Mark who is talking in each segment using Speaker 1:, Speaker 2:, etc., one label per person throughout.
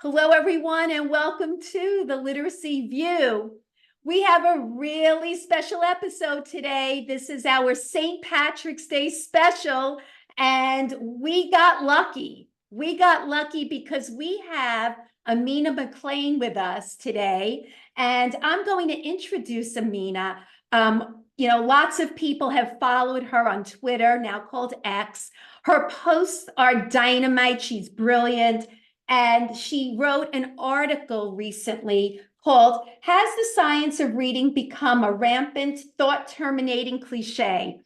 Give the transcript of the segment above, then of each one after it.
Speaker 1: Hello, everyone, and welcome to the Literacy View. We have a really special episode today. This is our St. Patrick's Day special, and we got lucky. We got lucky because we have Emina McLean with us today, and I'm going to introduce Emina. Lots of people have followed her on Twitter, now called X. Her posts are dynamite. She's brilliant. And she wrote an article recently called, "Has the Science of Reading Become a Rampant Thought-Terminating Cliche?"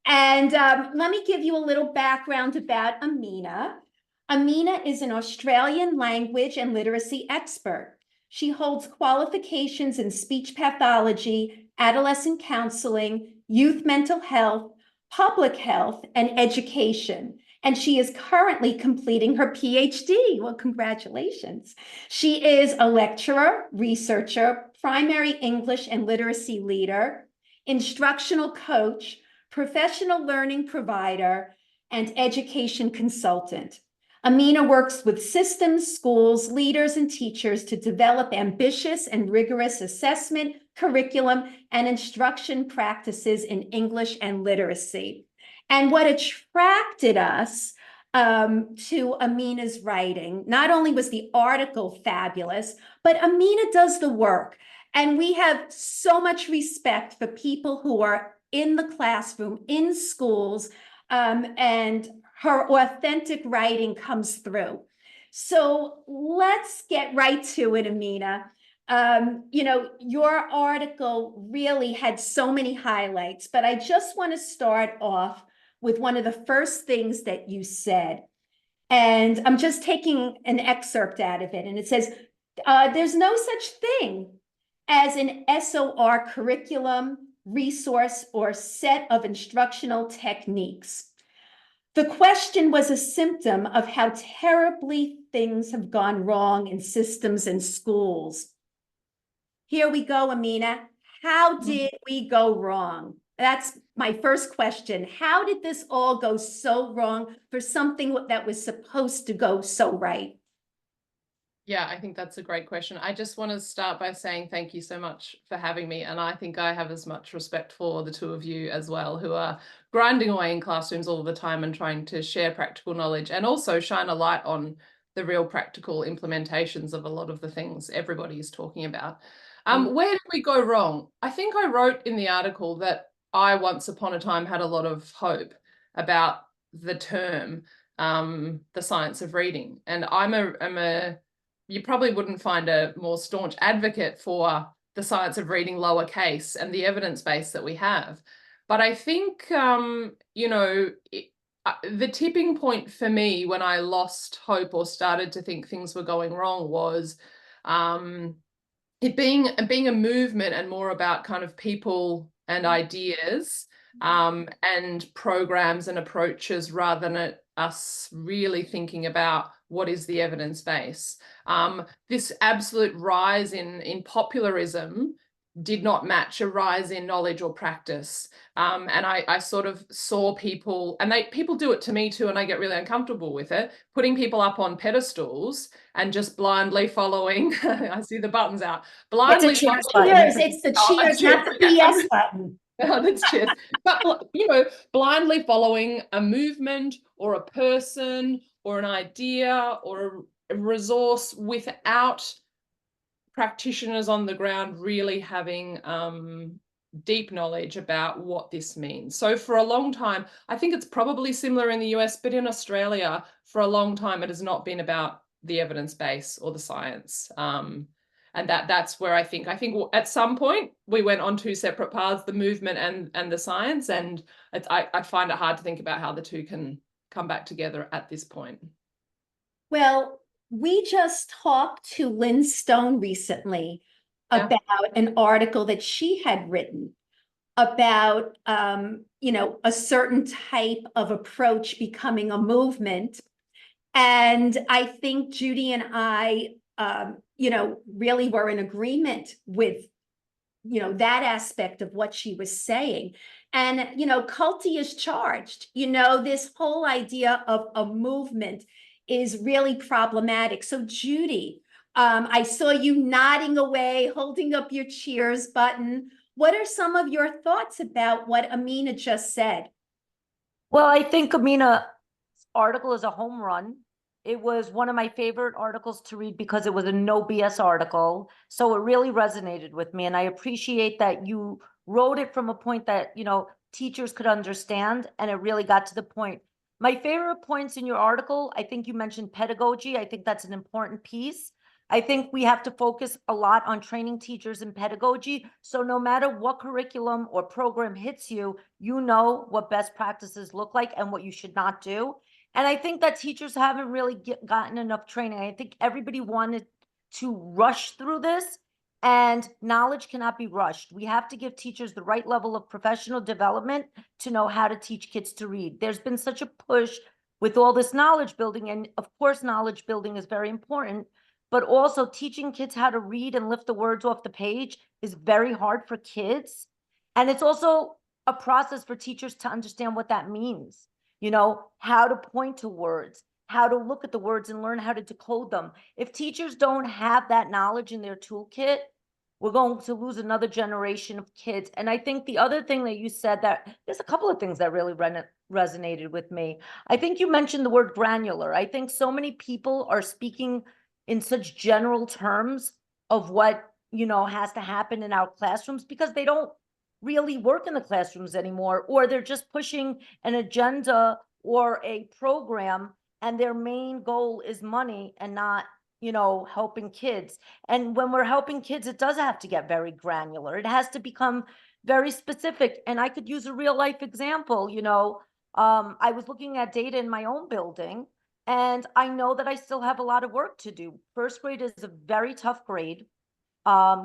Speaker 1: And let me give you a little background about Emina. Emina is an Australian language and literacy expert. She holds qualifications in speech pathology, adolescent counseling, youth mental health, public health, and education. And she is currently completing her PhD. Well, congratulations. She is a lecturer, researcher, primary English and literacy leader, instructional coach, professional learning provider, and education consultant. Emina works with systems, schools, leaders, and teachers to develop ambitious and rigorous assessment, curriculum, and instruction practices in English and literacy. And what attracted us to Emina's writing, not only was the article fabulous, but Emina does the work. And we have so much respect for people who are in the classroom, in schools, and her authentic writing comes through. So let's get right to it, Emina. Your article really had so many highlights, but I just want to start off with one of the first things that you said. And I'm just taking an excerpt out of it. And it says, there's no such thing as an SoR curriculum, resource, or set of instructional techniques. The question was a symptom of how terribly things have gone wrong in systems and schools. Here we go, Emina. How did we go wrong? That's my first question. How did this all go so wrong for something that was supposed to go so right?
Speaker 2: Yeah, I think that's a great question. I just want to start by saying thank you so much for having me. And I think I have as much respect for the two of you as well, who are grinding away in classrooms all the time and trying to share practical knowledge and also shine a light on the real practical implementations of a lot of the things everybody is talking about. Where did we go wrong? I think I wrote in the article that I once upon a time had a lot of hope about the term, the science of reading. And you probably wouldn't find a more staunch advocate for the science of reading lowercase and the evidence base that we have. But I think, the tipping point for me when I lost hope or started to think things were going wrong was it being a movement and more about kind of people and ideas and programs and approaches rather than us really thinking about what is the evidence base. This absolute rise in popularism did not match a rise in knowledge or practice. And I sort of saw people, and people do it to me too, and I get really uncomfortable with it, putting people up on pedestals and just blindly following. I see the buttons out. Blindly
Speaker 1: It's the cheers, not the PS button.
Speaker 2: Oh, that's cheers. But, blindly following a movement or a person or an idea or a resource without practitioners on the ground really having deep knowledge about what this means. So for a long time, I think it's probably similar in the US, but in Australia, for a long time, it has not been about the evidence base or the science. And that's where I think at some point we went on two separate paths, the movement and the science. And I find it hard to think about how the two can come back together at this point.
Speaker 1: Well, we just talked to Lyn Stone recently about an article that she had written about, a certain type of approach becoming a movement. And I think Judy and I, really were in agreement with, that aspect of what she was saying. And, culty is charged. This whole idea of a movement is really problematic. So, Judy, I saw you nodding away, holding up your cheers button. What are some of your thoughts about what Amina just said?
Speaker 3: Well, I think Eminas article is a home run. It was one of my favorite articles to read because it was a no BS article. So it really resonated with me. And I appreciate that you wrote it from a point that, teachers could understand, and it really got to the point. My favorite points in your article, I think you mentioned pedagogy. I think that's an important piece. I think we have to focus a lot on training teachers in pedagogy. So no matter what curriculum or program hits you, you know what best practices look like and what you should not do. And I think that teachers haven't really gotten enough training. I think everybody wanted to rush through this, and knowledge cannot be rushed. We have to give teachers the right level of professional development to know how to teach kids to read. There's been such a push with all this knowledge building, and of course, knowledge building is very important, but also teaching kids how to read and lift the words off the page is very hard for kids. And it's also a process for teachers to understand what that means. How to point to words, how to look at the words and learn how to decode them. If teachers don't have that knowledge in their toolkit, we're going to lose another generation of kids. And I think the other thing that you said, that there's a couple of things that really resonated with me. I think you mentioned the word granular. I think so many people are speaking in such general terms of what, has to happen in our classrooms because they don't really work in the classrooms anymore, or they're just pushing an agenda or a program, and their main goal is money and not, helping kids. And when we're helping kids, it does have to get very granular. It has to become very specific. And I could use a real life example. I was looking at data in my own building, and I know that I still have a lot of work to do. First grade is a very tough grade.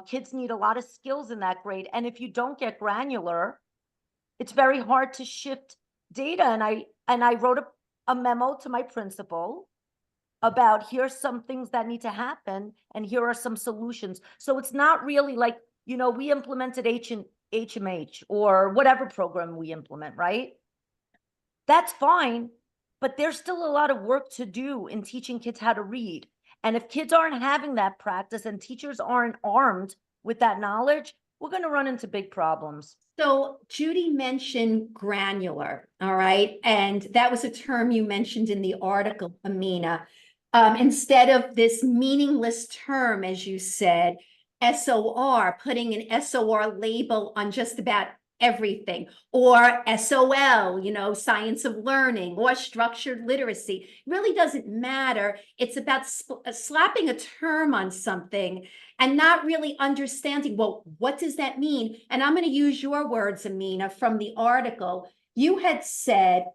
Speaker 3: Kids need a lot of skills in that grade. And if you don't get granular, it's very hard to shift data. And I wrote a memo to my principal about here's some things that need to happen and here are some solutions. So it's not really like, we implemented HMH or whatever program we implement, right? That's fine, but there's still a lot of work to do in teaching kids how to read. And if kids aren't having that practice and teachers aren't armed with that knowledge, we're going to run into big problems.
Speaker 1: So Judy mentioned granular, all right? And that was a term you mentioned in the article, Amina. Instead of this meaningless term, as you said, SOR, putting an SOR label on just about everything, or SoL, science of learning, or structured literacy. It really doesn't matter. It's about slapping a term on something and not really understanding, well, what does that mean? And I'm going to use your words, Amina, from the article. You had said,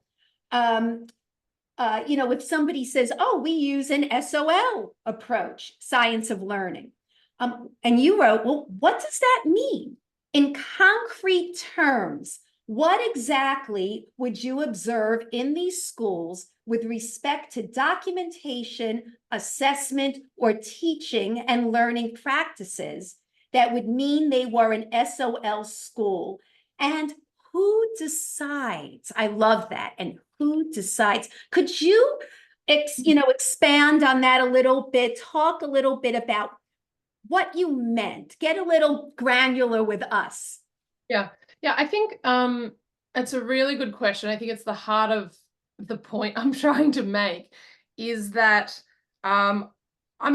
Speaker 1: if somebody says, oh, we use an SoL approach, science of learning. And you wrote, well, what does that mean? In concrete terms, what exactly would you observe in these schools with respect to documentation, assessment, or teaching and learning practices that would mean they were an SoL school? And who decides? I love that. And who decides? Could you, expand on that a little bit, talk a little bit about what you meant, get a little granular with us?
Speaker 2: Yeah, I think it's a really good question. I think it's the heart of the point I'm trying to make, is that I'm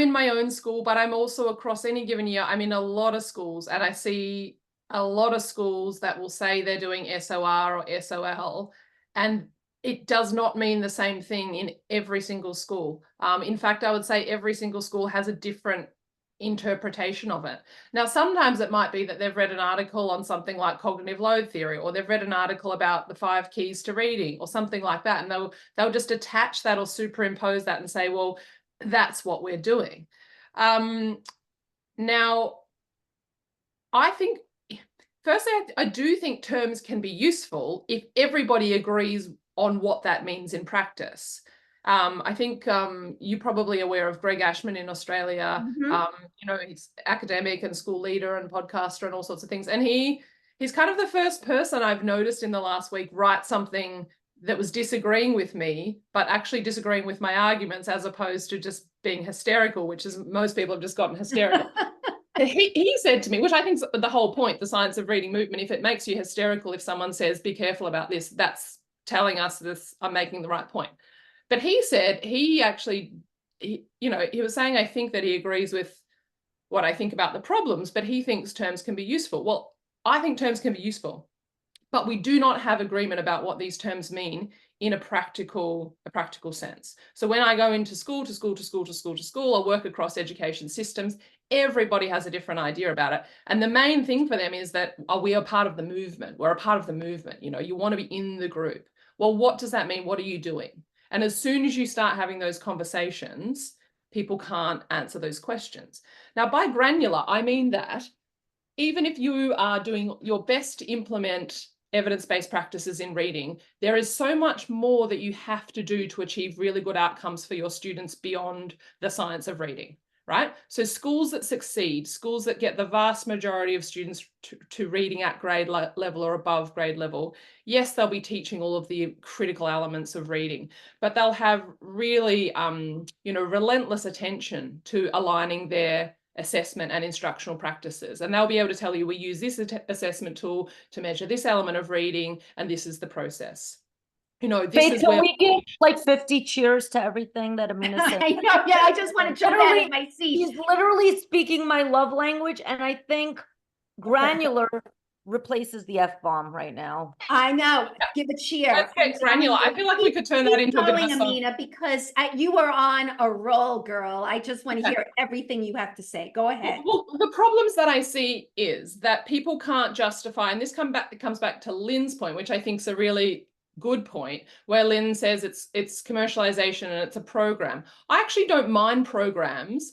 Speaker 2: in my own school, but I'm also across any given year, I'm in a lot of schools, and I see a lot of schools that will say they're doing SOR or SOL, and it does not mean the same thing in every single school. In fact, I would say every single school has a different interpretation of it. Now, sometimes it might be that they've read an article on something like cognitive load theory, or they've read an article about the 5 keys to reading or something like that, and they'll just attach that or superimpose that and say, well, that's what we're doing. Now, I think, firstly, I do think terms can be useful if everybody agrees on what that means in practice. I think you're probably aware of Greg Ashman in Australia.
Speaker 1: Mm-hmm.
Speaker 2: He's academic and school leader and podcaster and all sorts of things. And he He's kind of the first person I've noticed in the last week write something that was disagreeing with me, but actually disagreeing with my arguments, as opposed to just being hysterical, which is most people have just gotten hysterical. He said to me, which I think is the whole point, the science of reading movement, if it makes you hysterical, if someone says, be careful about this, that's telling us this, I'm making the right point. But he said, he was saying, I think that he agrees with what I think about the problems, but he thinks terms can be useful. Well, I think terms can be useful, but we do not have agreement about what these terms mean in a practical sense. So when I go into school, or work across education systems, everybody has a different idea about it. And the main thing for them is that we are part of the movement. We're a part of the movement. You want to be in the group. Well, what does that mean? What are you doing? And as soon as you start having those conversations, people can't answer those questions. Now, by granular, I mean that even if you are doing your best to implement evidence-based practices in reading, there is so much more that you have to do to achieve really good outcomes for your students beyond the science of reading, right? So schools that succeed, schools that get the vast majority of students to reading at grade level or above grade level, yes, they'll be teaching all of the critical elements of reading, but they'll have really, relentless attention to aligning their assessment and instructional practices. And they'll be able to tell you, we use this assessment tool to measure this element of reading, and this is the process. This is where
Speaker 3: we give like 50 cheers to everything that Amina said.
Speaker 1: I know, yeah, I just want to jump out of my seat.
Speaker 3: He's literally speaking my love language, and I think granular replaces the F-bomb right now.
Speaker 1: I know. Give a cheer.
Speaker 2: Let's get granular. I feel like we could turn that into a bit of a song.
Speaker 1: Amina, because you are on a roll, girl. I just want to hear everything you have to say. Go ahead.
Speaker 2: Well, the problems that I see is that people can't justify, and this comes back to Lyn's point, which I think is a really good point, where Lyn says it's commercialization and it's a program. I actually don't mind programs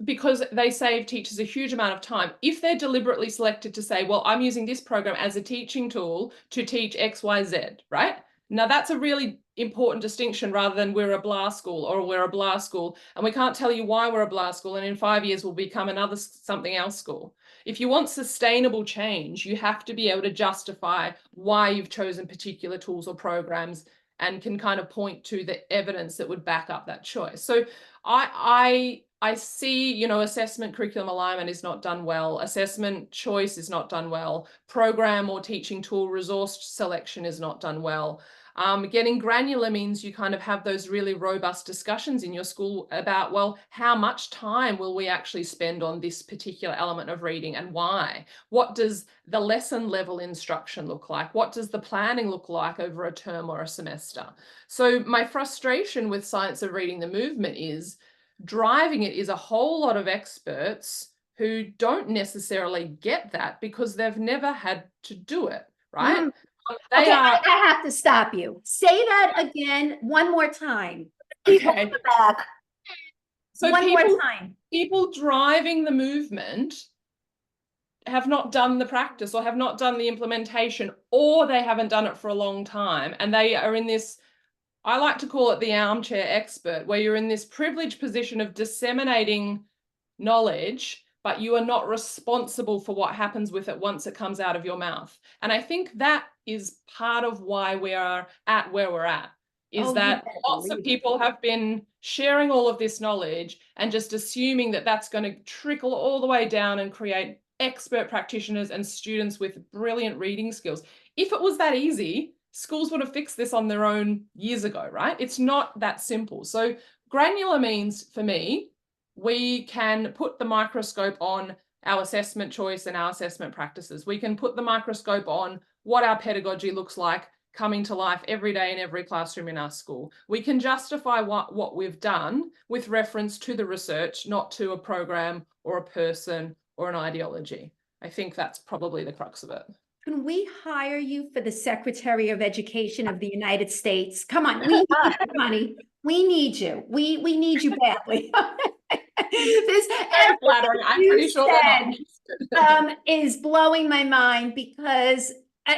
Speaker 2: because they save teachers a huge amount of time. If they're deliberately selected to say, well, I'm using this program as a teaching tool to teach X, Y, Z, right? Now that's a really important distinction, rather than we're a blah school or we're a blah school and we can't tell you why we're a blah school and in 5 years we'll become another something else school. If you want sustainable change, you have to be able to justify why you've chosen particular tools or programs and can kind of point to the evidence that would back up that choice. So I see, assessment curriculum alignment is not done well. Assessment choice is not done well. Program or teaching tool resource selection is not done well. Getting granular means you kind of have those really robust discussions in your school about, well, how much time will we actually spend on this particular element of reading and why? What does the lesson level instruction look like? What does the planning look like over a term or a semester? So my frustration with science of reading the movement is driving it is a whole lot of experts who don't necessarily get that because they've never had to do it, right?
Speaker 1: I have to stop you. Say that again one more time.
Speaker 2: Okay.
Speaker 1: Back.
Speaker 2: So
Speaker 1: one more time.
Speaker 2: People driving the movement have not done the practice or have not done the implementation, or they haven't done it for a long time. And they are in this, I like to call it the armchair expert, where you're in this privileged position of disseminating knowledge, but you are not responsible for what happens with it once it comes out of your mouth. And I think that is part of why we are at where we're at, is that lots of people have been sharing all of this knowledge and just assuming that that's going to trickle all the way down and create expert practitioners and students with brilliant reading skills. If it was that easy, schools would have fixed this on their own years ago, right? It's not that simple. So granular means, for me, we can put the microscope on our assessment choice and our assessment practices. We can put the microscope on what our pedagogy looks like coming to life every day in every classroom in our school. We can justify what we've done with reference to the research, not to a program or a person or an ideology. I think that's probably the crux of it.
Speaker 1: Can we hire you for the Secretary of Education of the United States? Come on, we need you, honey. We need you. We need you badly. This
Speaker 2: I'm pretty sure they're
Speaker 1: not is blowing my mind because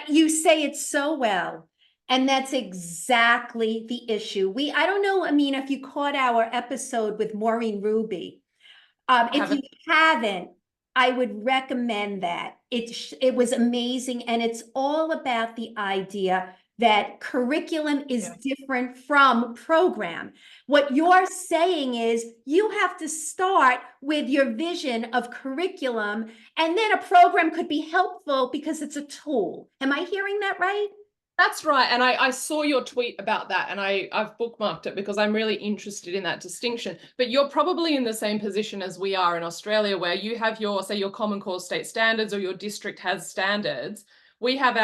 Speaker 1: you say it so well. And that's exactly the issue. I don't know, Amina, if you caught our episode with Maureen Ruby. If you haven't, I would recommend that. It was amazing, and it's all about the idea that curriculum is different from program. What you're saying is you have to start with your vision of curriculum, and then a program could be helpful because it's a tool. Am I hearing that right?
Speaker 2: That's right. And I saw your tweet about that, and I've bookmarked it because I'm really interested in that distinction. But you're probably in the same position as we are in Australia, where you have your, say, your Common Core state standards, or your district has standards. We have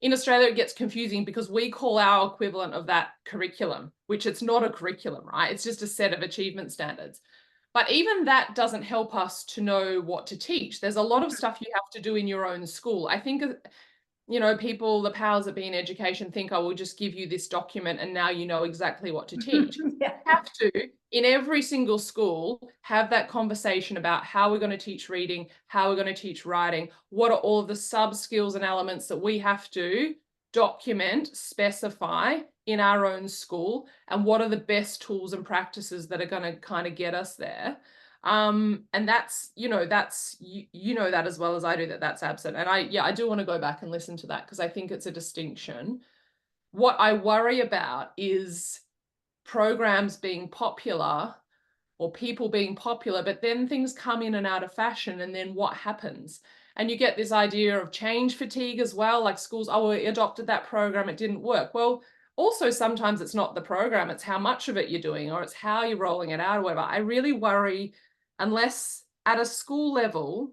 Speaker 2: in Australia, it gets confusing because we call our equivalent of that curriculum, which it's not a curriculum, right? It's just a set of achievement standards. But even that doesn't help us to know what to teach. There's a lot of stuff you have to do in your own school. I think, you know, people, the powers that be in education think, I will just give you this document and now you know exactly what to teach.
Speaker 1: Yeah.
Speaker 2: You have to, in every single school, have that conversation about how we're going to teach reading, how we're going to teach writing, what are all of the sub skills and elements that we have to document, specify in our own school, and what are the best tools and practices that are going to kind of get us there. And that's, you know that as well as I do, that's absent. And I do want to go back and listen to that because I think it's a distinction. What I worry about is programs being popular or people being popular, but then things come in and out of fashion, and then what happens? And you get this idea of change fatigue as well, like schools, oh, we adopted that program, it didn't work. Well, also sometimes it's not the program, it's how much of it you're doing, or it's how you're rolling it out or whatever. I really worry, unless at a school level,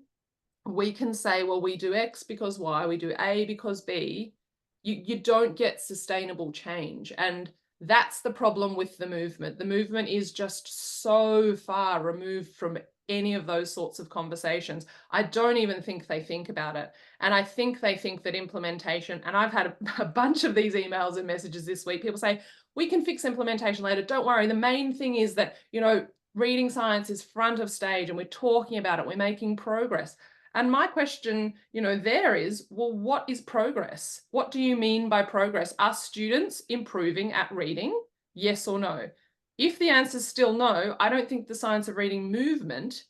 Speaker 2: we can say, well, we do X because Y, we do A because B, you don't get sustainable change. And that's the problem with the movement. The movement is just so far removed from any of those sorts of conversations. I don't even think they think about it. And I think they think that implementation, and I've had a bunch of these emails and messages this week, people say, we can fix implementation later. Don't worry. The main thing is that, you know, reading science is front of stage and we're talking about it. We're making progress. And my question, you know, there is, well, what is progress? What do you mean by progress? Are students improving at reading? Yes or no? If the answer is still no, I don't think the science of reading movement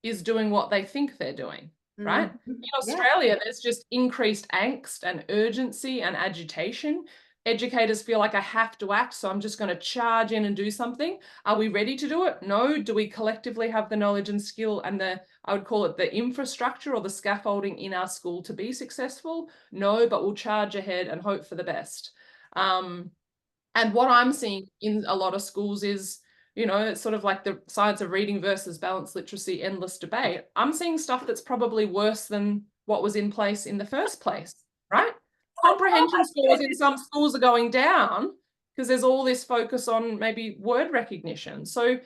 Speaker 2: is doing what they think they're doing, right? In Australia, there's just increased angst and urgency and agitation. Educators feel like I have to act, so I'm just going to charge in and do something. Are we ready to do it? No. Do we collectively have the knowledge and skill and I would call it the infrastructure or the scaffolding in our school to be successful? No, but we'll charge ahead and hope for the best. And what I'm seeing in a lot of schools is, you know, it's sort of like the science of reading versus balanced literacy, endless debate. I'm seeing stuff that's probably worse than what was in place in the first place, right? Comprehension scores in some schools are going down because there's all this focus on maybe word recognition. So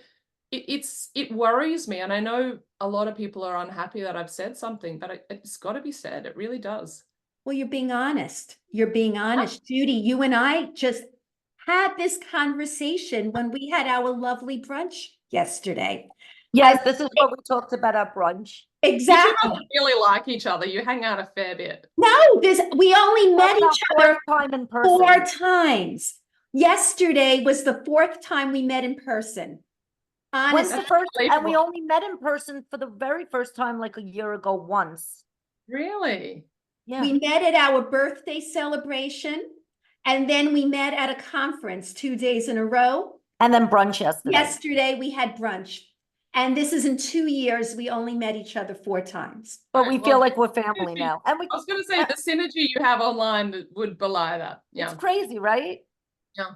Speaker 2: it worries me. And I know a lot of people are unhappy that I've said something, but it's got to be said. It really does.
Speaker 1: Well, you're being honest. You're being honest. Judy, you and I just had this conversation when we had our lovely brunch yesterday.
Speaker 3: Yes, this is what we talked about at brunch.
Speaker 1: Exactly.
Speaker 2: You don't really like each other. You hang out a fair bit.
Speaker 1: No, we only met each other
Speaker 3: time in person.
Speaker 1: 4 times. Yesterday was the 4th time we met in person.
Speaker 3: When's
Speaker 1: Honestly.
Speaker 3: the first? And we only met in person for the very first time like a year ago once.
Speaker 2: Really?
Speaker 3: Yeah.
Speaker 1: We met at our birthday celebration, and then we met at a conference 2 days in a row.
Speaker 3: And then brunch yesterday.
Speaker 1: Yesterday we had brunch. And this is in 2 years, we only met each other 4 times.
Speaker 3: But we feel like we're family now. And
Speaker 2: I was going to say the synergy you have online would belie that. Yeah.
Speaker 3: It's crazy, right?
Speaker 2: Yeah.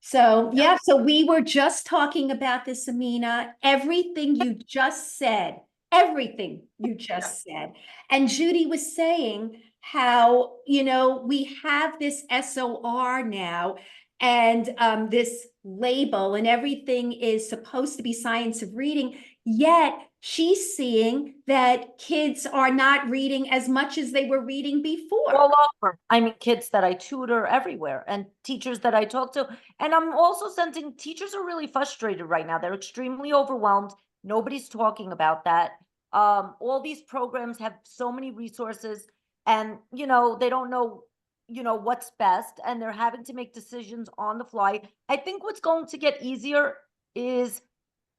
Speaker 1: So, yeah, so we were just talking about this, Amina, everything you just said, everything you just said. And Judy was saying how, you know, we have this SoR now and this label and everything is supposed to be science of reading, yet she's seeing that kids are not reading as much as they were reading before.
Speaker 3: All over. I mean, kids that I tutor everywhere and teachers that I talk to. And I'm also sensing teachers are really frustrated right now. They're extremely overwhelmed. Nobody's talking about that. All these programs have so many resources and, you know, they don't know, you know, what's best and they're having to make decisions on the fly. I think what's going to get easier is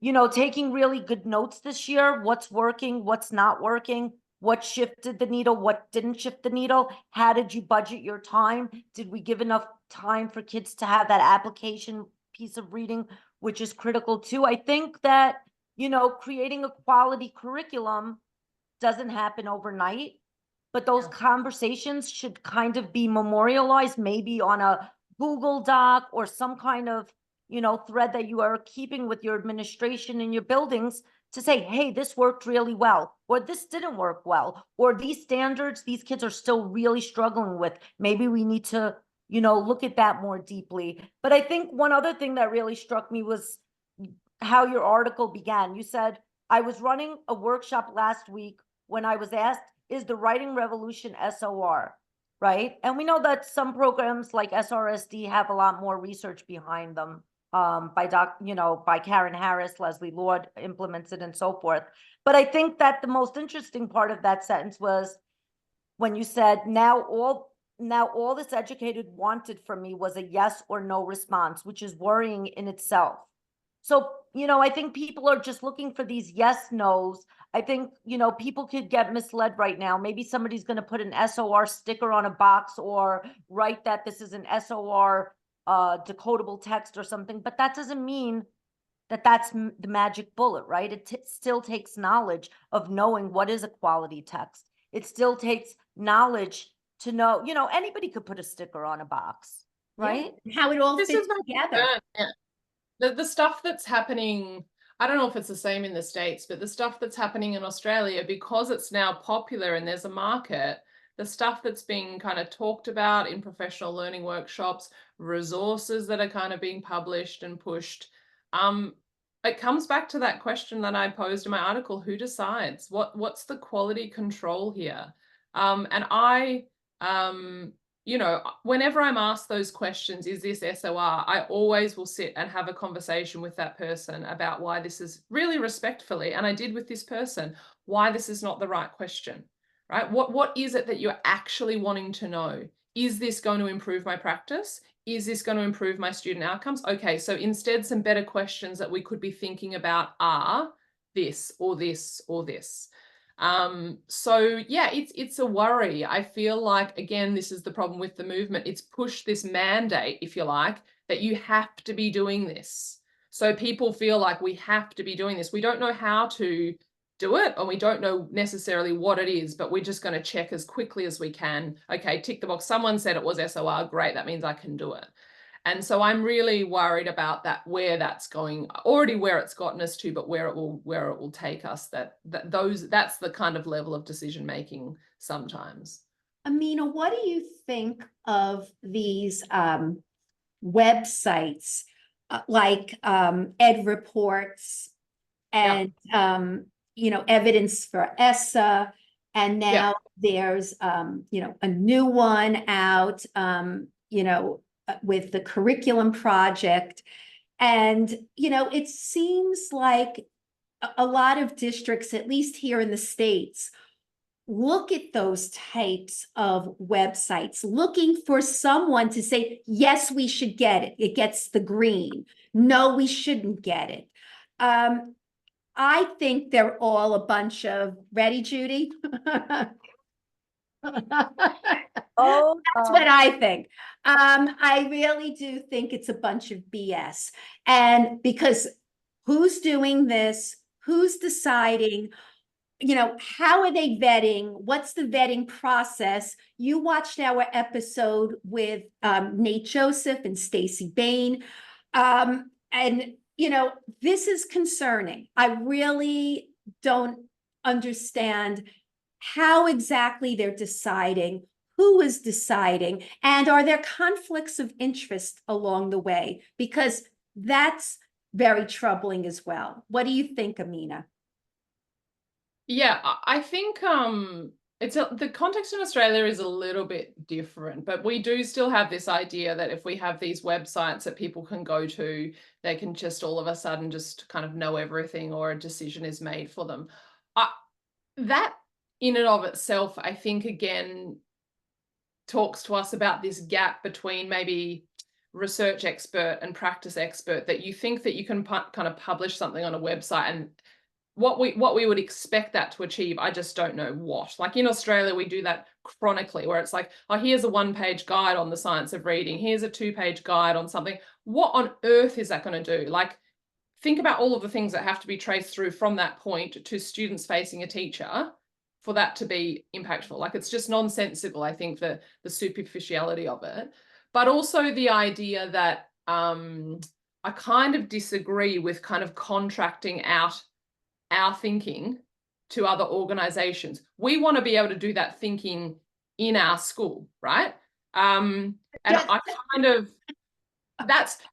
Speaker 3: you know, taking really good notes this year, what's working, what's not working, what shifted the needle, what didn't shift the needle, how did you budget your time? Did we give enough time for kids to have that application piece of reading, which is critical too? I think that, you know, creating a quality curriculum doesn't happen overnight, but those conversations should kind of be memorialized, maybe on a Google Doc or some kind of, you know, thread that you are keeping with your administration in your buildings to say, hey, this worked really well, or this didn't work well, or these standards, these kids are still really struggling with. Maybe we need to, you know, look at that more deeply. But I think one other thing that really struck me was how your article began. You said, I was running a workshop last week when I was asked, is the writing revolution SOR, right? And we know that some programs like SRSD have a lot more research behind them. By Karen Harris, Leslie Lord implements it and so forth. But I think that the most interesting part of that sentence was when you said, now all this educated wanted from me was a yes or no response, which is worrying in itself. So, you know, I think people are just looking for these yes, nos. I think, you know, people could get misled right now. Maybe somebody's going to put an SOR sticker on a box or write that this is an SOR decodable text or something, but that doesn't mean that that's the magic bullet, right? It still takes knowledge of knowing what is a quality text. It still takes knowledge to know, you know, anybody could put a sticker on a box, right?
Speaker 1: Yeah. How it all
Speaker 2: This
Speaker 1: fits
Speaker 2: is my
Speaker 1: together.
Speaker 2: concern, yeah. The stuff that's happening, I don't know if it's the same in the States, but the stuff that's happening in Australia, because it's now popular and there's a market, the stuff that's being kind of talked about in professional learning workshops, resources that are kind of being published and pushed, it comes back to that question that I posed in my article: who decides? What's the quality control here? And I, you know, whenever I'm asked those questions, is this SOR, I always will sit and have a conversation with that person about why this is, really respectfully, and I did with this person, why this is not the right question, right? What is it that you're actually wanting to know? Is this going to improve my practice? Is this going to improve my student outcomes? Okay, so instead, some better questions that we could be thinking about are this or this or this. So yeah, it's a worry. I feel like, again, this is the problem with the movement. It's pushed this mandate, if you like, that you have to be doing this. So people feel like we have to be doing this. We don't know how to do it, and we don't know necessarily what it is, but we're just going to check as quickly as we can. Okay, tick the box. Someone said it was SOR. Great. That means I can do it. And so I'm really worried about that, where that's going, already where it's gotten us to, but where it will take us. That's the kind of level of decision making sometimes.
Speaker 1: Amina, what do you think of these websites like Ed Reports and you know, Evidence for ESSA, and now there's you know, a new one out you know, with the curriculum project. And you know, it seems like a lot of districts, at least here in the States, look at those types of websites, looking for someone to say, yes, we should get it. It gets the green. No, we shouldn't get it. I think they're all a bunch of, ready, Judy?
Speaker 3: Oh,
Speaker 1: That's what I think. I really do think it's a bunch of BS. And because who's doing this? Who's deciding? You know, how are they vetting? What's the vetting process? You watched our episode with Nate Joseph and Stacey Bain. And, you know, this is concerning. I really don't understand how exactly they're deciding, who is deciding, and are there conflicts of interest along the way? Because that's very troubling as well. What do you think, Amina?
Speaker 2: Yeah, I think the context in Australia is a little bit different, but we do still have this idea that if we have these websites that people can go to, they can just all of a sudden just kind of know everything, or a decision is made for them. That in and of itself, I think, again, talks to us about this gap between maybe research expert and practice expert that you think that you can kind of publish something on a website and what we would expect that to achieve, I just don't know what. Like in Australia, we do that chronically, where it's like, oh, here's a 1-page guide on the science of reading. Here's a 2-page guide on something. What on earth is that going to do? Like, think about all of the things that have to be traced through from that point to students facing a teacher for that to be impactful. Like, it's just nonsensical, I think, the superficiality of it. But also the idea that I kind of disagree with kind of contracting out our thinking to other organizations. We want to be able to do that thinking in our school, right? And I kind of,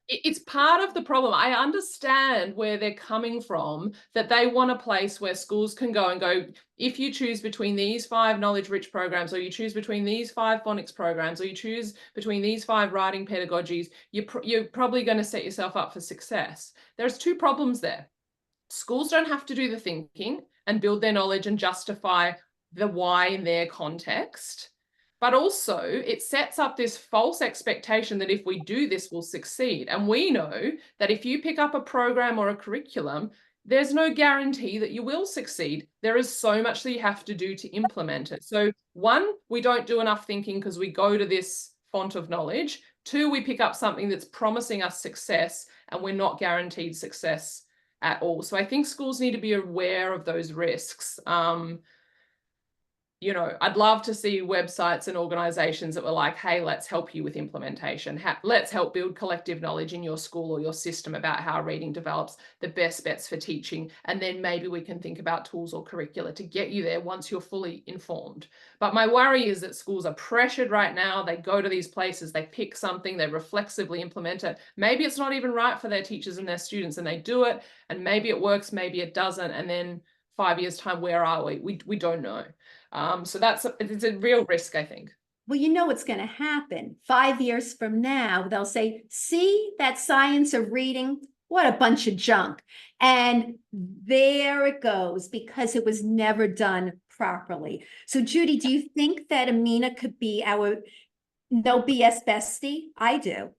Speaker 2: it's part of the problem. I understand where they're coming from, that they want a place where schools can go and go, if you choose between these 5 knowledge-rich programs, or you choose between these 5 phonics programs, or you choose between these 5 writing pedagogies, you're probably going to set yourself up for success. There's 2 problems there. Schools don't have to do the thinking and build their knowledge and justify the why in their context. But also it sets up this false expectation that if we do this, we'll succeed. And we know that if you pick up a program or a curriculum, there's no guarantee that you will succeed. There is so much that you have to do to implement it. So 1, we don't do enough thinking because we go to this font of knowledge. 2, we pick up something that's promising us success and we're not guaranteed success at all. So I think schools need to be aware of those risks. You know, I'd love to see websites and organizations that were like, hey, let's help you with implementation. Let's help build collective knowledge in your school or your system about how reading develops, the best bets for teaching. And then maybe we can think about tools or curricula to get you there once you're fully informed. But my worry is that schools are pressured right now. They go to these places, they pick something, they reflexively implement it. Maybe it's not even right for their teachers and their students, and they do it, and maybe it works, maybe it doesn't. And then 5 years' time, where are we? We don't know. So it's a real risk, I think.
Speaker 1: Well, you know what's going to happen. 5 years from now, they'll say, see that science of reading? What a bunch of junk. And there it goes, because it was never done properly. So Judy, do you think that Amina could be our no BS bestie? I do.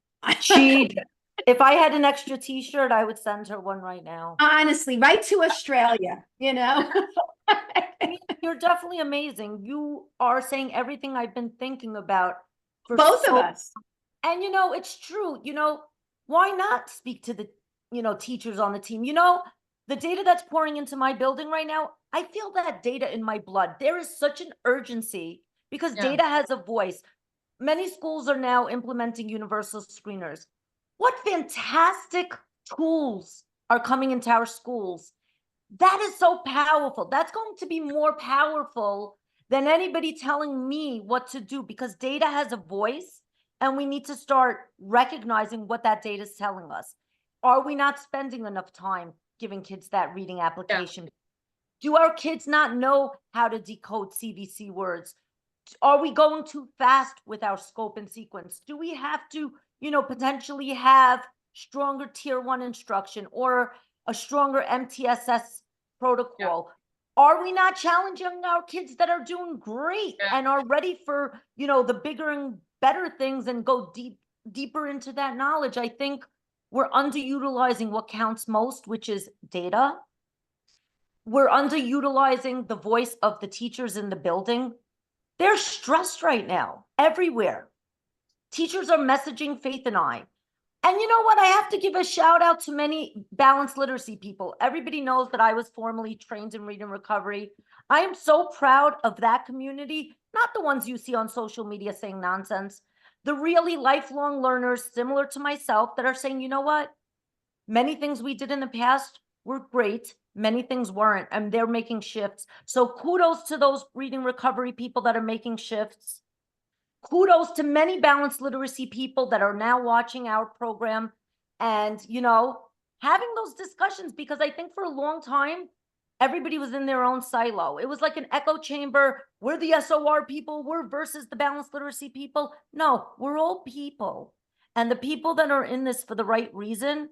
Speaker 3: If I had an extra t-shirt, I would send her one right now.
Speaker 1: Honestly, right to Australia, you know?
Speaker 3: You're definitely amazing. You are saying everything I've been thinking about for
Speaker 1: Both of us.
Speaker 3: And you know, it's true. You know, why not speak to the, you know, teachers on the team? You know, the data that's pouring into my building right now, I feel that data in my blood. There is such an urgency because data has a voice. Many schools are now implementing universal screeners. What fantastic tools are coming into our schools. That is so powerful. That's going to be more powerful than anybody telling me what to do, because data has a voice and we need to start recognizing what that data is telling us. Are we not spending enough time giving kids that reading application? Do our kids not know how to decode CVC words? Are we going too fast with our scope and sequence? Do we have to, you know, potentially have stronger tier 1 instruction or a stronger MTSS protocol? Are we not challenging our kids that are doing great and are ready for, you know, the bigger and better things and go deeper into that knowledge? I think we're underutilizing what counts most, which is data. We're underutilizing the voice of the teachers in the building. They're stressed right now, everywhere. Teachers are messaging Faith and I. And you know what? I have to give a shout out to many balanced literacy people. Everybody knows that I was formerly trained in reading recovery. I am so proud of that community, not the ones you see on social media saying nonsense. The really lifelong learners similar to myself that are saying, you know what? Many things we did in the past were great. Many things weren't, and they're making shifts. So kudos to those reading recovery people that are making shifts. Kudos to many balanced literacy people that are now watching our program and, you know, having those discussions, because I think for a long time, everybody was in their own silo. It was like an echo chamber. We're the SOR people, we're versus the balanced literacy people. No, we're all people. And the people that are in this for the right reason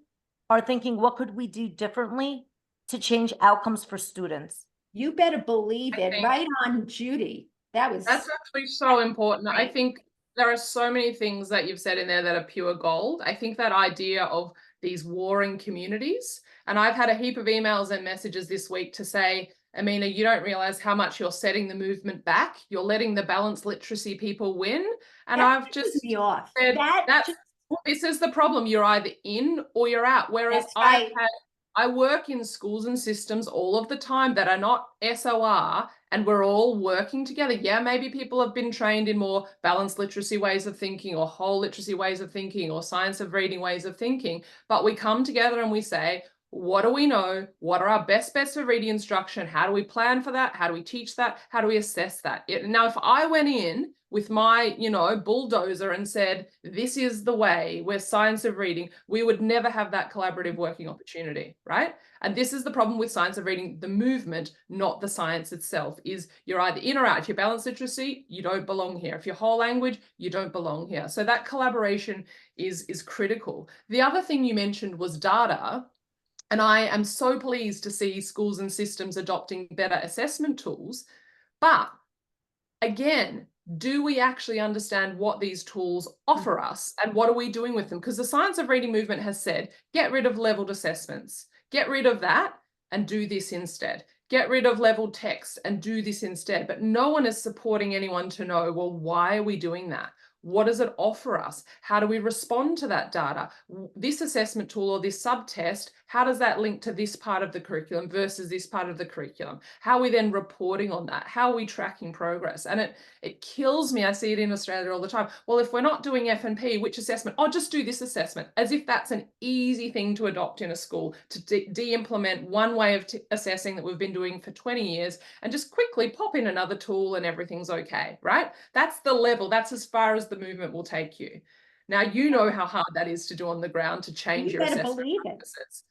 Speaker 3: are thinking, what could we do differently to change outcomes for students?
Speaker 1: You better believe it. Right on, Judy.
Speaker 2: That's actually so important. I think there are so many things that you've said in there that are pure gold. I think that idea of these warring communities, and I've had a heap of emails and messages this week to say, Amina, you don't realize how much you're setting the movement back. You're letting the balanced literacy people win. And
Speaker 1: That
Speaker 2: I've just
Speaker 1: pisses me off.
Speaker 2: said,
Speaker 1: That
Speaker 2: this is the problem. You're either in or you're out. Whereas
Speaker 1: That's right.
Speaker 2: I work in schools and systems all of the time that are not SOR, and we're all working together. Yeah, maybe people have been trained in more balanced literacy ways of thinking, or whole literacy ways of thinking, or science of reading ways of thinking, but we come together and we say, what do we know? What are our best bets for reading instruction? How do we plan for that? How do we teach that? How do we assess that? Now, if I went in with my, bulldozer and said, this is the way, we're science of reading, we would never have that collaborative working opportunity, right? And this is the problem with science of reading, the movement, not the science itself, is you're either in or out. If you're balanced literacy, you don't belong here. If you're whole language, you don't belong here. So that collaboration is critical. The other thing you mentioned was data. And I am so pleased to see schools and systems adopting better assessment tools. But again, do we actually understand what these tools offer us and what are we doing with them? Because the science of reading movement has said, get rid of leveled assessments, get rid of that and do this instead. Get rid of leveled text and do this instead. But no one is supporting anyone to know, well, why are we doing that? What does it offer us? How do we respond to that data? This assessment tool or this subtest, how does that link to this part of the curriculum versus this part of the curriculum? How are we then reporting on that? How are we tracking progress? And it kills me. I see it in Australia all the time. Well, if we're not doing F&P, which assessment? Oh, just do this assessment, as if that's an easy thing to adopt in a school, to de-implement one way of assessing that we've been doing for 20 years and just quickly pop in another tool and everything's okay, right? That's the level. That's as far as the movement will take you. Now, you know how hard that is to do on the ground, to change your assessment practices.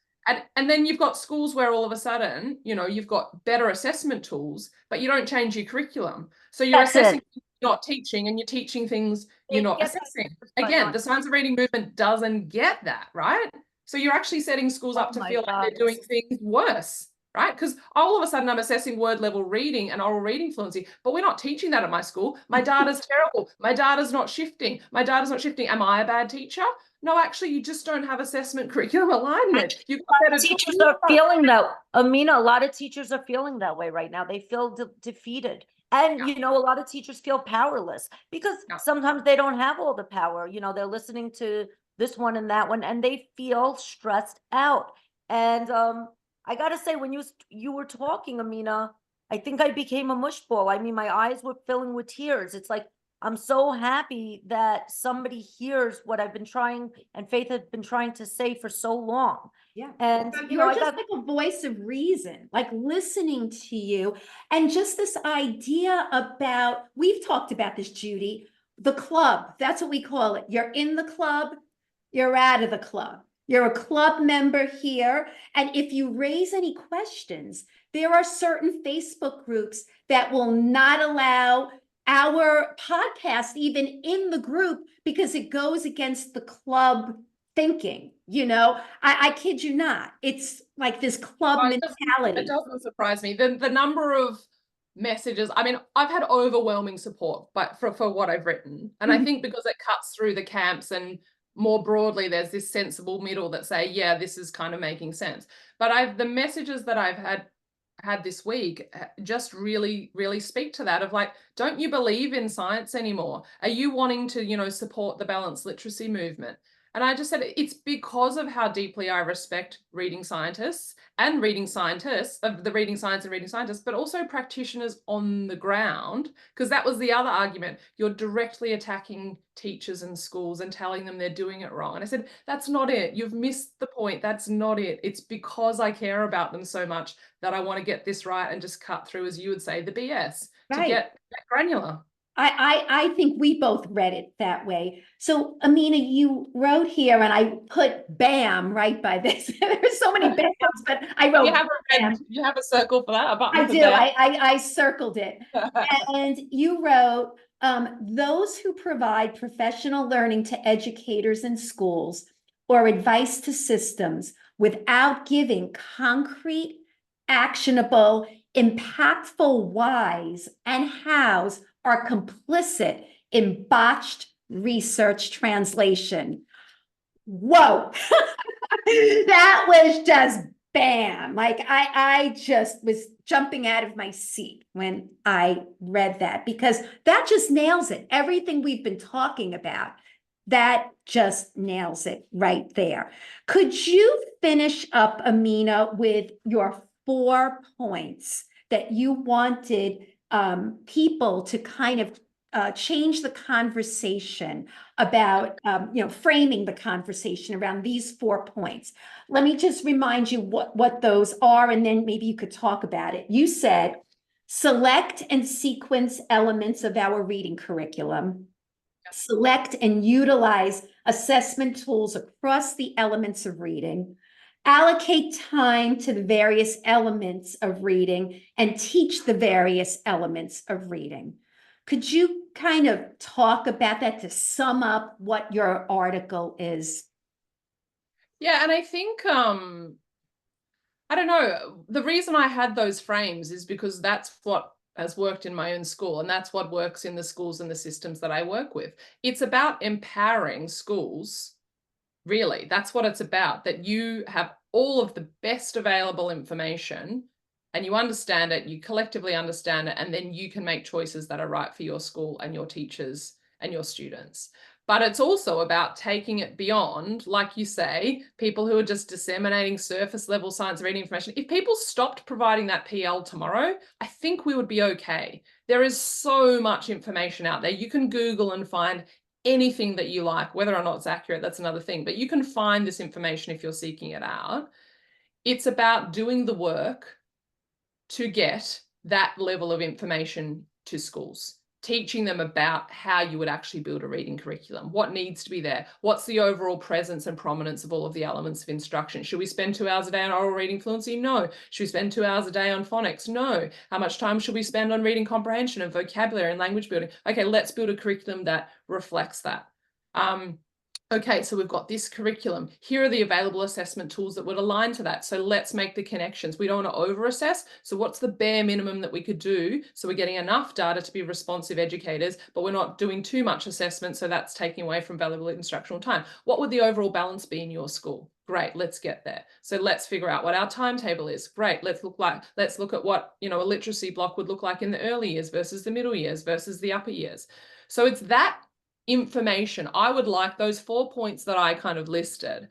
Speaker 2: And then you've got schools where all of a sudden, you've got better assessment tools, but you don't change your curriculum. So you're assessing, you're not teaching, and you're teaching things you're not assessing. Again, the science of reading movement doesn't get that, right? So you're actually setting schools up to feel like they're doing things worse, right? Because all of a sudden I'm assessing word level reading and oral reading fluency, but we're not teaching that at my school. My data's terrible. My data's not shifting. My data's not shifting. Am I a bad teacher? No, actually, you just don't have assessment curriculum alignment. You've got better
Speaker 3: teachers are feeling that. Amina, a lot of teachers are feeling that way right now. They feel defeated. And, a lot of teachers feel powerless because sometimes they don't have all the power. They're listening to this one and that one, and they feel stressed out. And I got to say, when you were talking, Amina, I think I became a mush ball. I mean, my eyes were filling with tears. It's like, I'm so happy that somebody hears what I've been trying and Faith had been trying to say for so long.
Speaker 1: Yeah.
Speaker 3: And
Speaker 1: you're just like a voice of reason, like listening to you. And just this idea about, we've talked about this, Judy, the club, that's what we call it. You're in the club, you're out of the club. You're a club member here. And if you raise any questions, there are certain Facebook groups that will not allow our podcast even in the group because it goes against the club thinking. I kid you not. It's like this club mentality.
Speaker 2: It doesn't surprise me. The number of messages, I mean, I've had overwhelming support for what I've written. And I think because it cuts through the camps and more broadly, there's this sensible middle that say, yeah, this is kind of making sense. But the messages that I've had this week just really speak to that of like, don't you believe in science anymore? Are you wanting to, support the balanced literacy movement? And I just said, it's because of how deeply I respect reading scientists and reading scientists, of the reading science and reading scientists, but also practitioners on the ground, because that was the other argument. You're directly attacking teachers and schools and telling them they're doing it wrong. And I said, that's not it. You've missed the point. That's not it. It's because I care about them so much that I want to get this right and just cut through, as you would say, the BS to get granular.
Speaker 1: I think we both read it that way. So, Amina, you wrote here, and I put BAM right by this. There's so many BAMs, but I wrote
Speaker 2: you have a circle for that?
Speaker 1: I do. I circled it. And you wrote, those who provide professional learning to educators in schools or advice to systems without giving concrete, actionable, impactful whys and hows are complicit in botched research translation. Whoa, that was just bam. Like I just was jumping out of my seat when I read that, because that just nails it. Everything we've been talking about, that just nails it right there. Could you finish up, Amina, with your 4 points that you wanted people to kind of change the conversation about, framing the conversation around these 4 points? Let me just remind you what those are, and then maybe you could talk about it. You said, select and sequence elements of our reading curriculum. Select and utilize assessment tools across the elements of reading. Allocate time to the various elements of reading and teach the various elements of reading. Could you kind of talk about that to sum up what your article is?
Speaker 2: Yeah, and I think, I don't know, the reason I had those frames is because that's what has worked in my own school, and that's what works in the schools and the systems that I work with. It's about empowering schools, really. That's what it's about, that you have all of the best available information and you understand it, you collectively understand it, and then you can make choices that are right for your school and your teachers and your students. But it's also about taking it beyond, like you say, people who are just disseminating surface level science reading information. If people stopped providing that PL tomorrow, I think we would be okay. There is so much information out there. You can Google and find anything that you like. Whether or not it's accurate, that's another thing, but you can find this information if you're seeking it out. It's about doing the work to get that level of information to schools, teaching them about how you would actually build a reading curriculum, what needs to be there, what's the overall presence and prominence of all of the elements of instruction. Should we spend 2 hours a day on oral reading fluency? No. Should we spend 2 hours a day on phonics? No. How much time should we spend on reading comprehension and vocabulary and language building? Okay, let's build a curriculum that reflects that. Okay, so we've got this curriculum. Here are the available assessment tools that would align to that. So let's make the connections. We don't want to over-assess. So what's the bare minimum that we could do? So we're getting enough data to be responsive educators, but we're not doing too much assessment, so that's taking away from valuable instructional time. What would the overall balance be in your school? Great, let's get there. So let's figure out what our timetable is. Great, let's look at what, a literacy block would look like in the early years versus the middle years versus the upper years. So it's that information. I would like those 4 points that I kind of listed.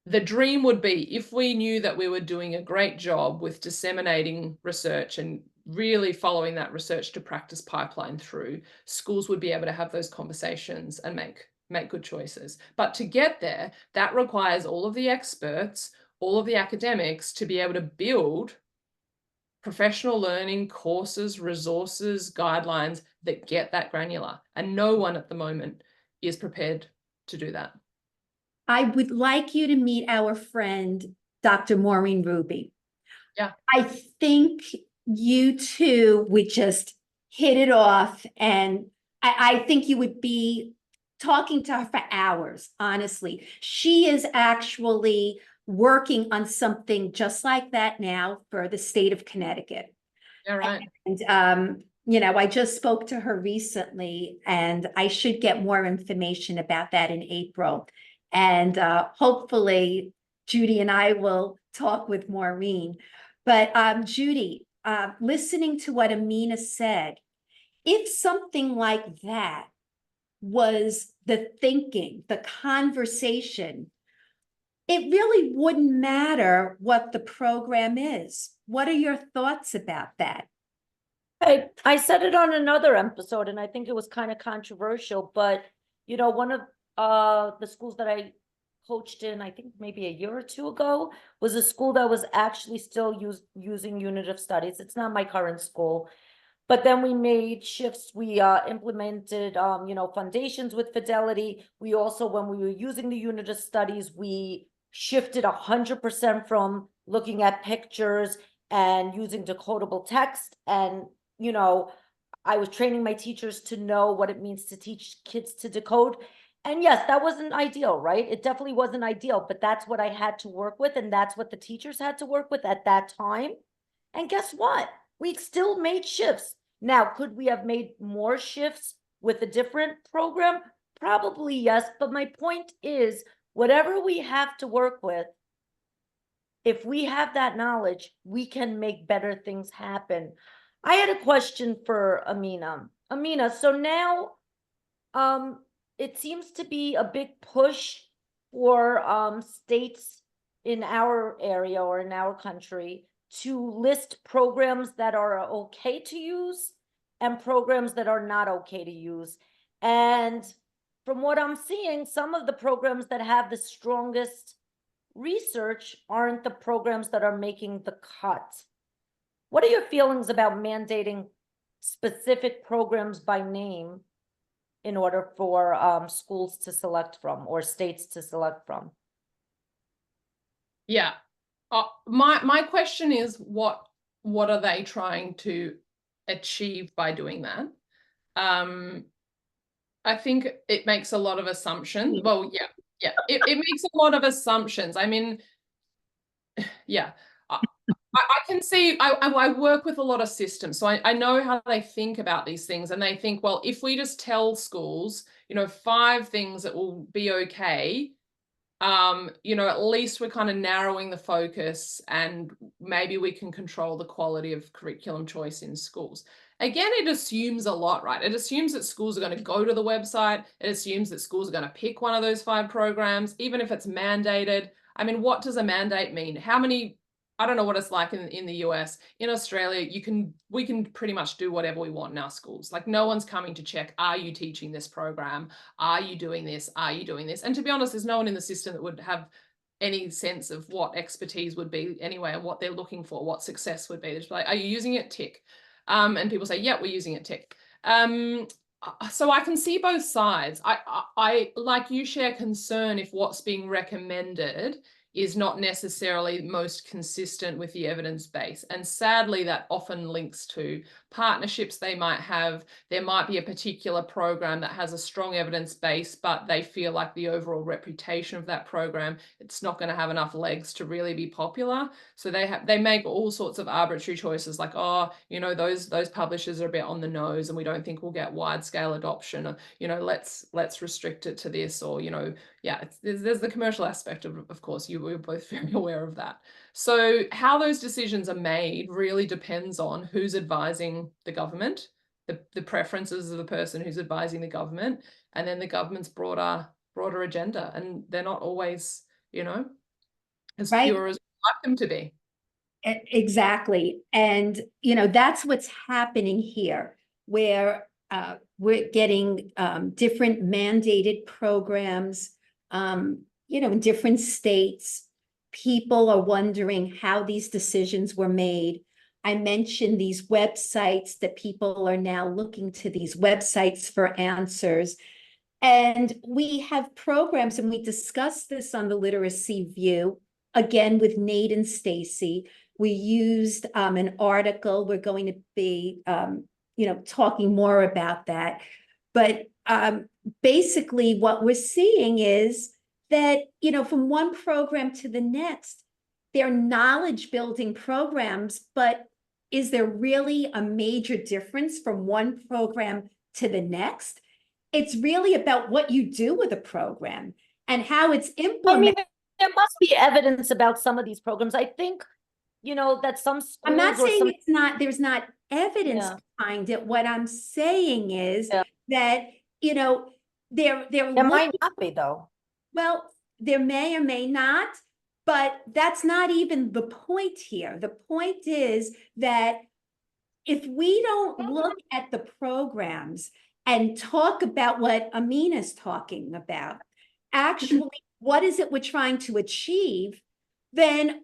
Speaker 2: The dream would be if we knew that we were doing a great job with disseminating research and really following that research to practice pipeline through, schools would be able to have those conversations and make good choices. But to get there, that requires all of the experts, all of the academics to be able to build professional learning courses, resources, guidelines that get that granular. And no one at the moment is prepared to do that.
Speaker 1: I would like you to meet our friend, Dr. Maureen Ruby.
Speaker 2: Yeah.
Speaker 1: I think you two would just hit it off. And I think you would be talking to her for hours, honestly. She is actually working on something just like that now for the state of Connecticut.
Speaker 2: Yeah, right.
Speaker 1: And, I just spoke to her recently, and I should get more information about that in April. And hopefully Judy and I will talk with Maureen. But Judy, listening to what Amina said, if something like that was the thinking, the conversation, it really wouldn't matter what the program is. What are your thoughts about that?
Speaker 3: I said it on another episode, and I think it was kind of controversial, but one of the schools that I coached in, I think maybe a year or two ago, was a school that was actually still using unit of studies. It's not my current school. But then we made shifts. We implemented, foundations with Fidelity. We also, when we were using the unit of studies, we shifted 100% from looking at pictures and using decodable text. And, I was training my teachers to know what it means to teach kids to decode. And yes, that wasn't ideal, right? It definitely wasn't ideal, but that's what I had to work with. And that's what the teachers had to work with at that time. And guess what? We still made shifts. Now, could we have made more shifts with a different program? Probably yes, but my point is, whatever we have to work with, if we have that knowledge, we can make better things happen. I had a question for Amina. Amina, so now it seems to be a big push for states in our area or in our country to list programs that are okay to use and programs that are not okay to use. And from what I'm seeing, some of the programs that have the strongest research aren't the programs that are making the cut. What are your feelings about mandating specific programs by name in order for schools to select from or states to select from?
Speaker 2: Yeah. My question is, what are they trying to achieve by doing that? I think it makes a lot of assumptions. Well, yeah. It makes a lot of assumptions. I mean, yeah. I can see, I work with a lot of systems, so I know how they think about these things, and they think, well, if we just tell schools, 5 things that will be okay, at least we're kind of narrowing the focus, and maybe we can control the quality of curriculum choice in schools. Again, it assumes a lot, right? It assumes that schools are going to go to the website. It assumes that schools are going to pick one of those 5 programs, even if it's mandated. I mean, what does a mandate mean? How many? I don't know what it's like in the US. In Australia, we can pretty much do whatever we want in our schools. Like, no one's coming to check, are you teaching this program? Are you doing this? Are you doing this? And to be honest, there's no one in the system that would have any sense of what expertise would be anyway, and what they're looking for, what success would be. They're just like, are you using it? Tick. And people say, yeah, we're using it. Tick. So I can see both sides. I like you, share concern if what's being recommended is not necessarily most consistent with the evidence base. And sadly, that often links to partnerships they might have. There might be a particular program that has a strong evidence base, but they feel like the overall reputation of that program, it's not going to have enough legs to really be popular. So they make all sorts of arbitrary choices, like, oh, those publishers are a bit on the nose and we don't think we'll get wide scale adoption, or, let's restrict it to this, or, yeah, there's the commercial aspect of course, we're both very aware of that. So how those decisions are made really depends on who's advising the government, the preferences of the person who's advising the government, and then the government's broader agenda. And they're not always, as pure as we'd like them to be.
Speaker 1: Exactly. And, that's what's happening here, where we're getting different mandated programs, in different states. People are wondering how these decisions were made. I mentioned these websites, that people are now looking to these websites for answers. And we have programs, and we discussed this on the Literacy View, again, with Nate and Stacy. We used an article. We're going to be, talking more about that. But basically what we're seeing is that, from one program to the next, they're knowledge building programs, but is there really a major difference from one program to the next? It's really about what you do with a program and how it's implemented.
Speaker 3: I mean, there must be evidence about some of these programs. I think, that some schools.
Speaker 1: I'm not saying there's not evidence behind it. What I'm saying is that, there
Speaker 3: might not be, though.
Speaker 1: Well, there may or may not, but that's not even the point here. The point is that if we don't look at the programs and talk about what Amina's talking about, actually, what is it we're trying to achieve, then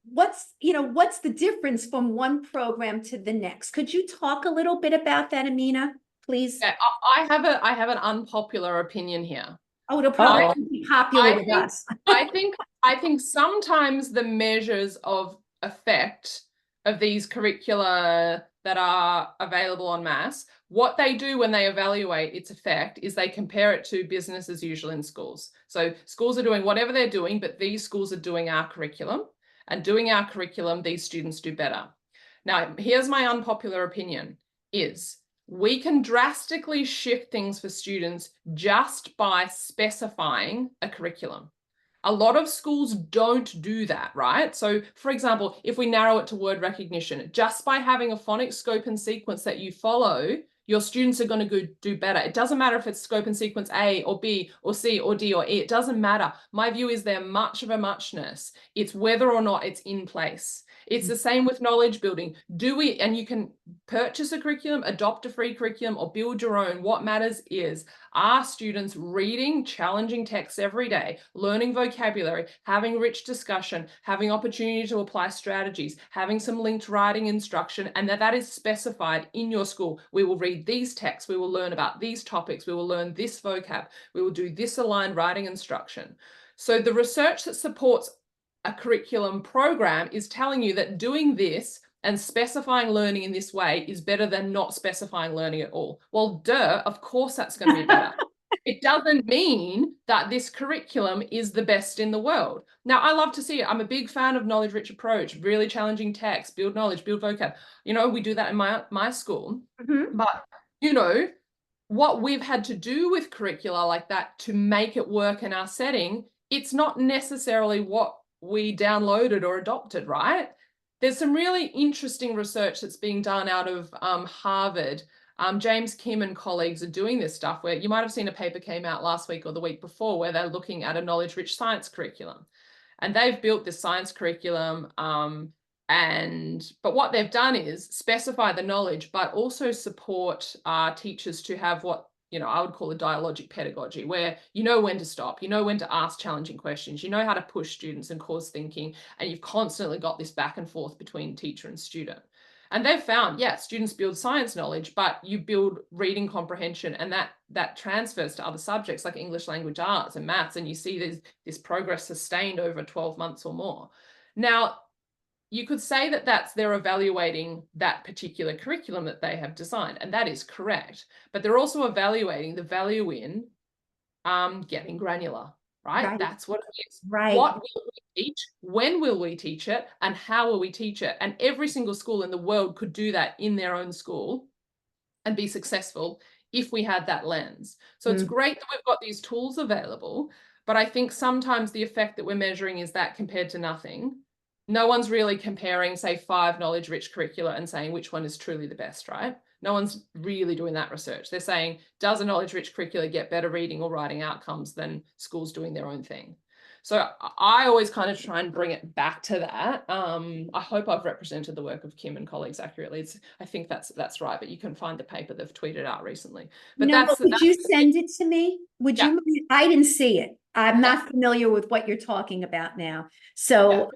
Speaker 1: what's the difference from one program to the next? Could you talk a little bit about that, Amina, please?
Speaker 2: Yeah, I have an unpopular opinion here.
Speaker 1: Oh, it'll probably be popular with us.
Speaker 2: I think sometimes the measures of effect of these curricula that are available en masse, what they do when they evaluate its effect is they compare it to business as usual in schools. So schools are doing whatever they're doing, but these schools are doing our curriculum, and doing our curriculum, these students do better. Now, here's my unpopular opinion is, we can drastically shift things for students just by specifying a curriculum. A lot of schools don't do that, right? So, for example, if we narrow it to word recognition, just by having a phonics scope and sequence that you follow, your students are going to do better. It doesn't matter if it's scope and sequence A or B or C or D or E. It doesn't matter. My view is they're much of a muchness. It's whether or not it's in place. It's the same with knowledge building. And you can purchase a curriculum, adopt a free curriculum, or build your own. What matters is, are students reading challenging texts every day, learning vocabulary, having rich discussion, having opportunity to apply strategies, having some linked writing instruction, and that is specified in your school. We will read these texts, we will learn about these topics, we will learn this vocab, we will do this aligned writing instruction. So the research that supports a curriculum program is telling you that doing this and specifying learning in this way is better than not specifying learning at all. Well, duh, of course that's going to be better. It doesn't mean that this curriculum is the best in the world. Now, I love to see it. I'm a big fan of knowledge-rich approach, really challenging text, build knowledge, build vocab. You know, we do that in my school. But, you know, what we've had to do with curricula like that to make it work in our setting, it's not necessarily what we downloaded or adopted, right? There's some really interesting research that's being done out of Harvard. James Kim and colleagues are doing this stuff, where you might have seen a paper came out last week or the week before where they're looking at a knowledge-rich science curriculum. And they've built this science curriculum. But what they've done is specify the knowledge, but also support teachers to have what, you know, I would call a dialogic pedagogy, where you know when to stop, you know when to ask challenging questions, you know how to push students and cause thinking, and you've constantly got this back and forth between teacher and student. And they've found, yeah, students build science knowledge, but you build reading comprehension, and that transfers to other subjects like English language arts and maths, and you see this progress sustained over 12 months or more. Now, you could say that they're evaluating that particular curriculum that they have designed, and that is correct. But they're also evaluating the value in getting granular, right? That's what it is.
Speaker 1: Right.
Speaker 2: What will we teach? When will we teach it? And how will we teach it? And every single school in the world could do that in their own school and be successful if we had that lens. So it's great that we've got these tools available, but I think sometimes the effect that we're measuring is that compared to nothing. No one's really comparing, say, 5 knowledge-rich curricula and saying which one is truly the best, right? No one's really doing that research. They're saying, does a knowledge-rich curricula get better reading or writing outcomes than schools doing their own thing? So I always kind of try and bring it back to that. I hope I've represented the work of Kim and colleagues accurately. I think that's right, but you can find the paper they've tweeted out recently. But
Speaker 1: would you send it to me? Would you? I didn't see it. I'm not familiar with what you're talking about now. So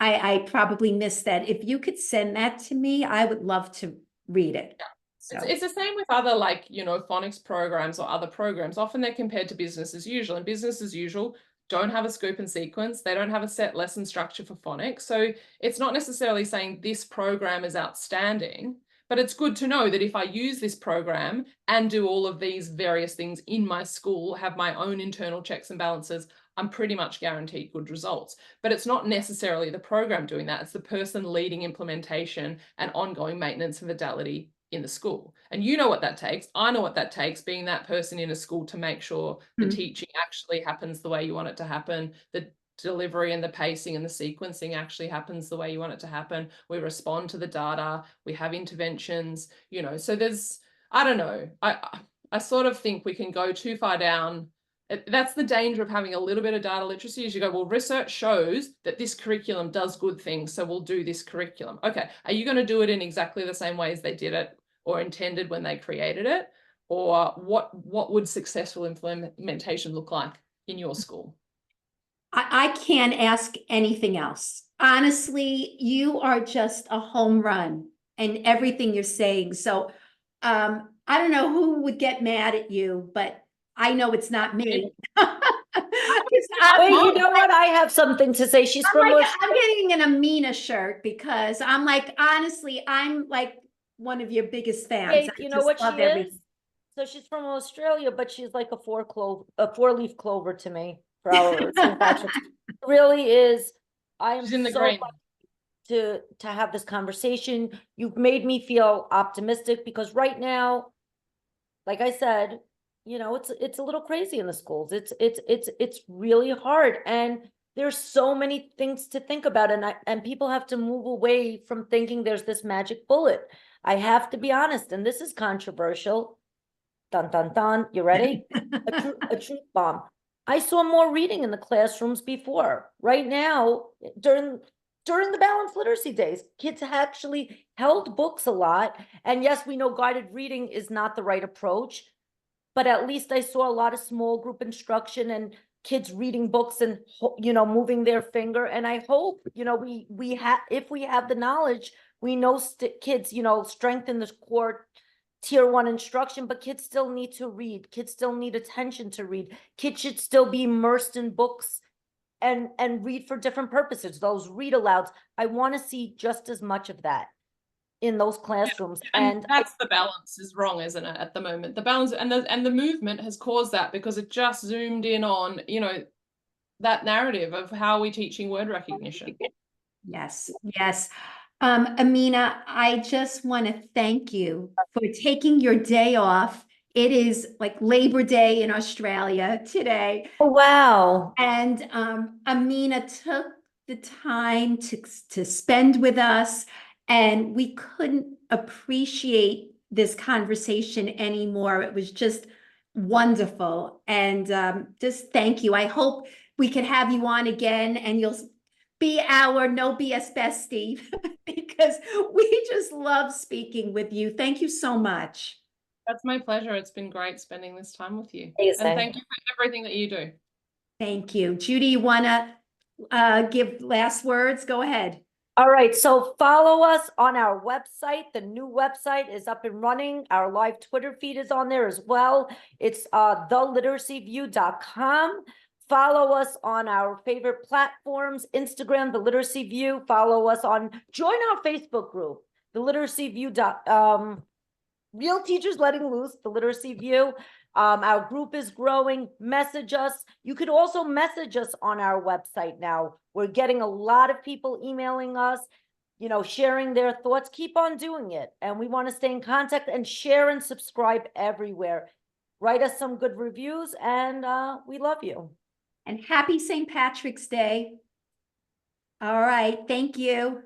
Speaker 1: I probably missed that. If you could send that to me, I would love to read it.
Speaker 2: Yeah.
Speaker 1: So.
Speaker 2: It's the same with other, like, you know, phonics programs or other programs. Often they're compared to business as usual, and business as usual don't have a scope and sequence. They don't have a set lesson structure for phonics. So it's not necessarily saying this program is outstanding, but it's good to know that if I use this program and do all of these various things in my school, have my own internal checks and balances, I'm pretty much guaranteed good results. But it's not necessarily the program doing that. It's the person leading implementation and ongoing maintenance and fidelity in the school. And you know what that takes. I know what that takes, being that person in a school, to make sure the teaching actually happens the way you want it to happen, the delivery and the pacing and the sequencing actually happens the way you want it to happen. We respond to the data, we have interventions, you know. So there's, I don't know, I sort of think we can go too far down. That's the danger of having a little bit of data literacy, is you go, well, research shows that this curriculum does good things, so we'll do this curriculum. Okay, are you going to do it in exactly the same way as they did it or intended when they created it? Or what would successful implementation look like in your school?
Speaker 1: I can't ask anything else. Honestly, you are just a home run in everything you're saying. So I don't know who would get mad at you, but I know it's not me.
Speaker 3: Wait, you know what? I have something to say. She's from
Speaker 1: I'm getting an Amina shirt because I'm like, honestly, I'm like one of your biggest fans.
Speaker 3: Hey, you know what she is? So she's from Australia, but she's like a four-leaf clover to me for our St. Patrick's. Really is. I am
Speaker 2: She's in the
Speaker 3: so
Speaker 2: green.
Speaker 3: lucky to have this conversation. You've made me feel optimistic because right now, like I said, you know, it's a little crazy in the schools. It's really hard, and there's so many things to think about, and people have to move away from thinking there's this magic bullet. I have to be honest, and this is controversial. Dun dun dun. You ready? A truth bomb. I saw more reading in the classrooms before. Right now, during the balanced literacy days, kids actually held books a lot. And yes, we know guided reading is not the right approach, but at least I saw a lot of small group instruction and kids reading books and, you know, moving their finger. And I hope, you know, we have, if we have the knowledge, we know kids, you know, strengthen the core tier 1 instruction, but kids still need to read. Kids still need attention to read. Kids should still be immersed in books and read for different purposes. Those read alouds. I want to see just as much of that in those classrooms.
Speaker 2: Yeah,
Speaker 3: and
Speaker 2: that's the balance is wrong, isn't it, at the moment? The balance and the movement has caused that because it just zoomed in on, you know, that narrative of how we're teaching word recognition.
Speaker 1: Yes, yes. Amina, I just want to thank you for taking your day off. It is like Labor Day in Australia today.
Speaker 3: Oh, wow.
Speaker 1: And Amina took the time to spend with us, and we couldn't appreciate this conversation anymore. It was just wonderful. And just thank you. I hope we could have you on again and you'll be our no BS bestie because we just love speaking with you. Thank you so much.
Speaker 2: That's my pleasure. It's been great spending this time with you.
Speaker 3: Amazing.
Speaker 2: And thank you for everything that you do.
Speaker 1: Thank you. Judy, you want to give last words? Go ahead.
Speaker 3: All right, so follow us on our website. The new website is up and running. Our live Twitter feed is on there as well. It's theliteracyview.com. Follow us on our favorite platforms, Instagram, The Literacy View. Follow us join our Facebook group, The Literacy View. Real Teachers Letting Loose, The Literacy View. Our group is growing. Message us. You could also message us on our website now. We're getting a lot of people emailing us, you know, sharing their thoughts. Keep on doing it. And we want to stay in contact and share and subscribe everywhere. Write us some good reviews, and we love you.
Speaker 1: And happy St. Patrick's Day. All right. Thank you.